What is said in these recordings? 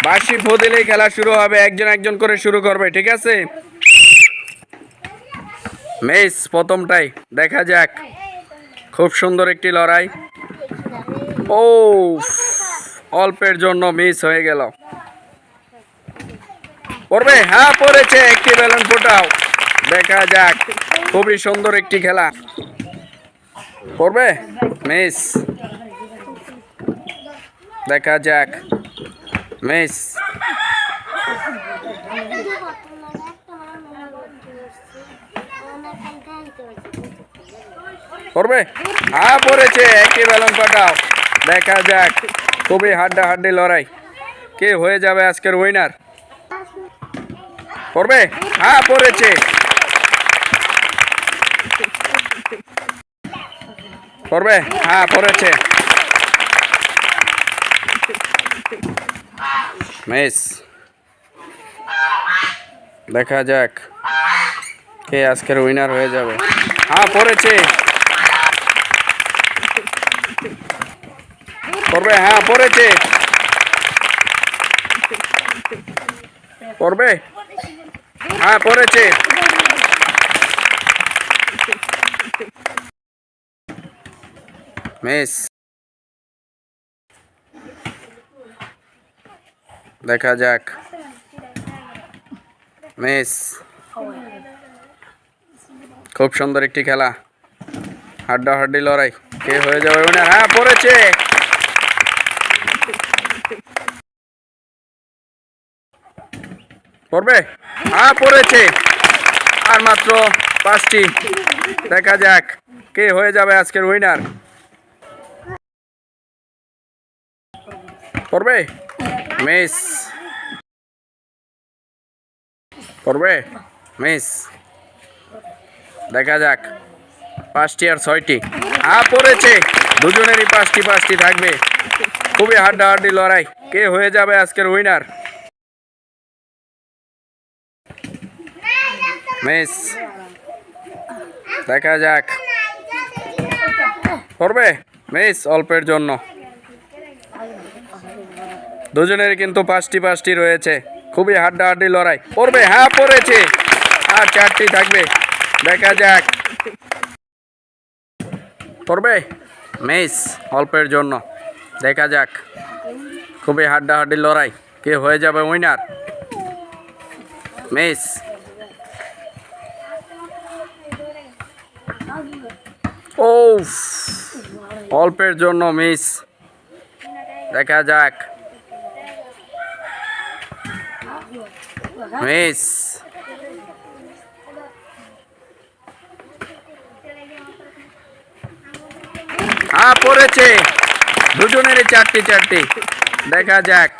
বাঁশি ফু দিলেই খেলা শুরু হবে, একজন একজন করে শুরু করবে, ঠিক আছে? মেস প্রথমটাই, দেখা যাক। খুব সুন্দর একটি লড়াই। ও, অল্পের জন্য মিস হয়ে গেল। পড়বে? হ্যাঁ পড়েছে, একটি বেলুন ফোটাও, দেখা যাক। খুবই সুন্দর একটি খেলা। পড়বে? মিস, দেখা যাক। মিস, পড়বে? হ্যাঁ পড়েছে, একটি বেলুন ফাটাও, দেখা যাক। খুবই হাড্ডাহাড্ডি লড়াই, কে হয়ে যাবে আজকের উইনার? পড়বে? হ্যাঁ পড়েছে। পড়বে? হ্যাঁ পড়েছে। মিস, দেখা যাক কে আজকের উইনার হয়ে যাবে। হ্যাঁ পড়েছে। পড়বে? হ্যাঁ পড়েছে। পড়বে? হ্যাঁ পড়েছে। মিস, দেখা যাক। মিস, খুব সুন্দর একটি খেলা, হাড্ডাহাড্ডি লড়াই, কে হয়ে যাবে উইনার? হ্যাঁ পড়েছে। পড়বে? হ্যাঁ পড়েছে। আর মাত্র 5টি, দেখা যাক কে হয়ে যাবে আজকের উইনার। পড়বে? মিস, পড়বে? মিস, দেখা যাক। 5টি আর 6টি, হ্যাঁ পড়েছে। দুজনেরই 5টি 5টি থাকবে। খুবই হাড্ডাহাড্ডি লড়াই, কে হয়ে যাবে আজকের উইনার? মিস, দেখা যাক। পড়বে? মিস, অল্পের জন্য। দুজনেরই কিন্তু 5টি 5টি রয়েছে, খুবই হাড্ডাহাড্ডি লড়াই। পড়বে? হ্যাঁ পড়েছে। আর 4টি থাকবে, দেখা যাক। পড়বে? মিস, অল্পের জন্য, দেখা যাক। খুবই হাড্ডাহাড্ডি লড়াই, কে হয়ে যাবে উইনার? মিস, ও, অল্পের জন্য মিস, দেখা যাক। মিস, হ্যাঁ পড়েছে। দুজনেরই 4টি 4টি, দেখা যাক।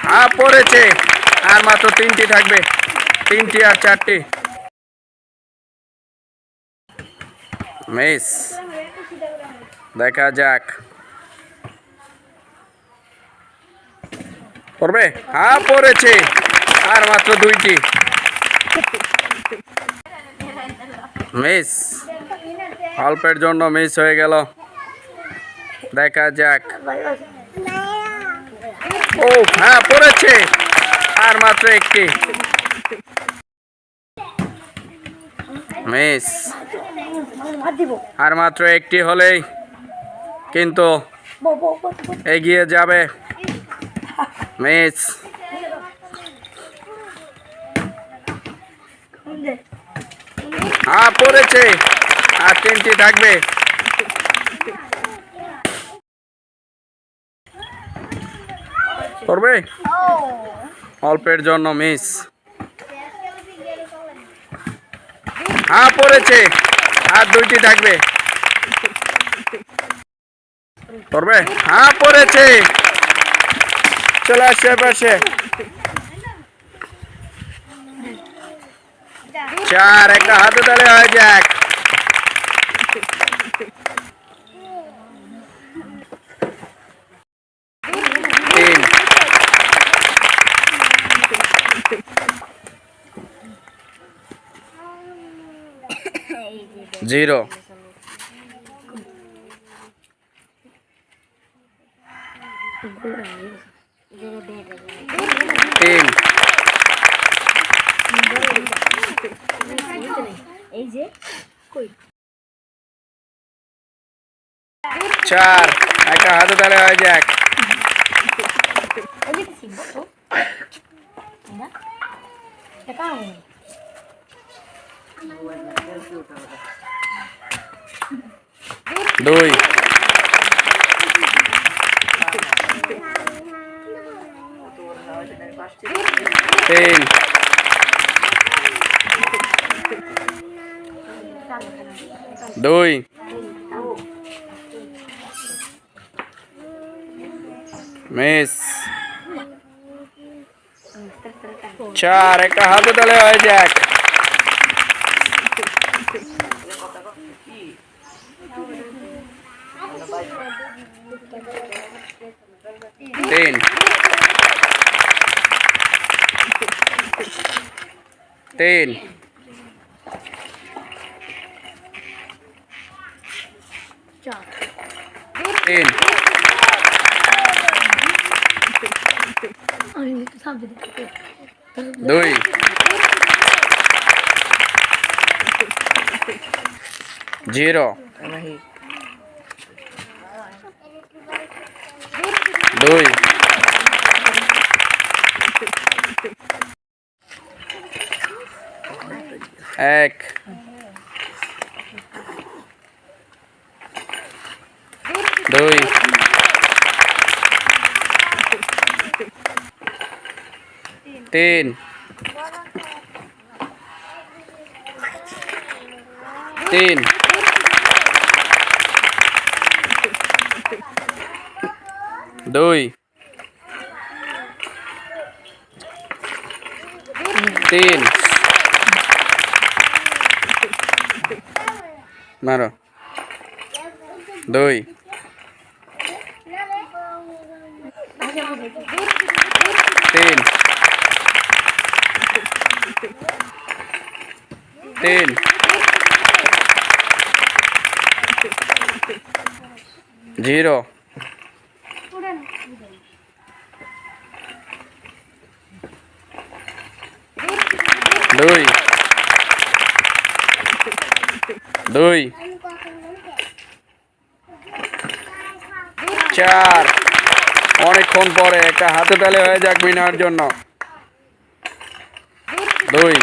হ্যাঁ পড়েছে। আর মাত্র 3টি থাকবে, 3টি আর 4টি। মিস, দেখা যাক। পড়বে? হ্যাঁ পড়েছে। আর মাত্র 2টি। মিস, অল্পের জন্য মিস হয়ে গেল, দেখা যাক। ও হ্যাঁ পড়েছে। আর মাত্র 1টি। মিস, আর মাত্র 1টি হলেই কিন্তু এগিয়ে যাবে। মিস, হ্যাঁ পড়েছে। আর 3টি থাকবে। পড়বে? অল্পের জন্য মিস। হ্যাঁ পড়েছে। আর 2টি থাকবে। পড়বে? হ্যাঁ পড়েছে। চলে আসছে পাশে। 4, একটা হাতে তালে হয়ে যাক। তিন, 0। তিন, চার, একটা হাতে তালে হয়ে যাক। দুই, তিন, দুই, মিস, চার, একটা হাতে তালে হয়ে যাক। তিন, তিন, তিন, দুই, জিরো, দুই, এক, দুই, তিন, তিন, দুই, তিন, মারো, দুই, তিন, তিন, জিরো, দুই, দুই, চার, অনেকক্ষণ পরে একটা হাতে তালে হয়ে যাক মিনার জন্য। দুই,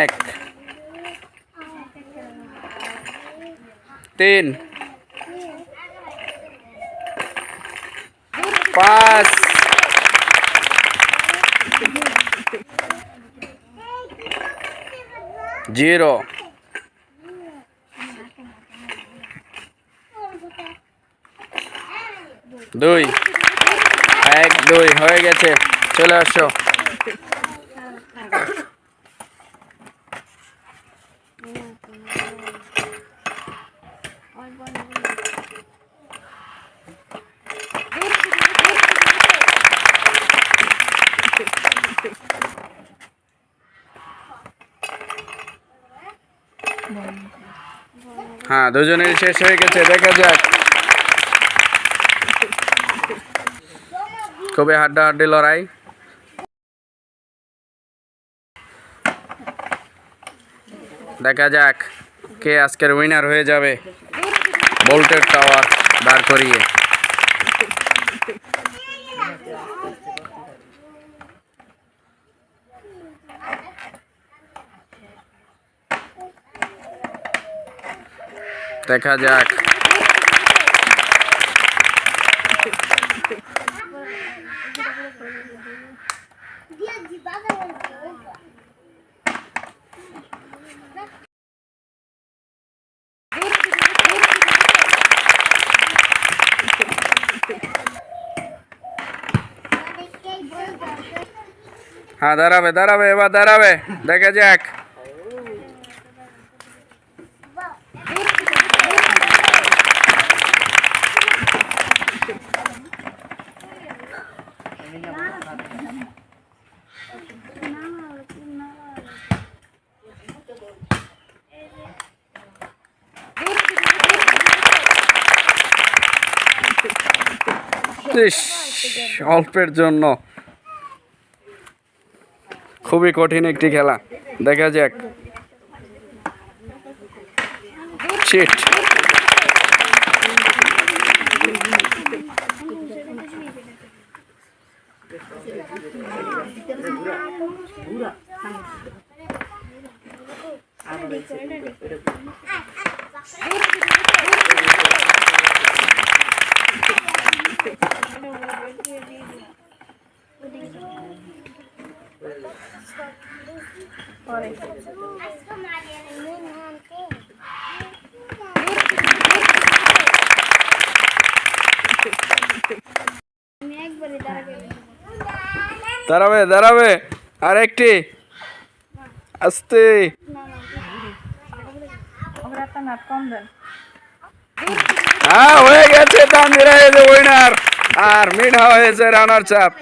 এক, তিন, পাঁচ, জিরো, দুই, এক, দুই হয়ে গেছে, চলে আসো। হ্যাঁ, দুজনের শেষ হয়ে গেছে, দেখা যাক। খুবই হাড্ডাহাড্ডি লড়াই। দেখা যাক কে আজকের উইনার হয়ে যাবে ভোল্টের টাওয়ার দাঁড় করিয়ে। দেখা যাক। হ্যাঁ, দাঁড়াবে দাঁড়াবে, এবার দাঁড়াবে, দেখা যাক। ইস, অল্পের জন্য খুবই কঠিন একটি খেলা, দেখা যাক। চিট। দাঁড়াবে দাঁড়াবে, আর একটি আস্তে। হ্যাঁ, হয়ে গেছে, তানভীরা হয়েছে উইনার আর মিনহা হয়েছে রানার চাপ।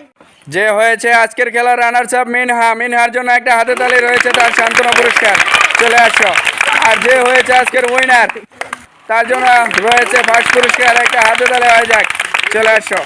যে হয়েছে আজকের খেলার রানার চাপ মিনহা, মিনহার জন্য একটা হাতে তালি রয়েছে, তার সান্ত্বনা পুরস্কার, চলে আসো। আর যে হয়েছে আজকের উইনার, তার জন্য রয়েছে ফার্স্ট পুরস্কার, একটা হাতে তালি হয়ে যাক, চলে আসো।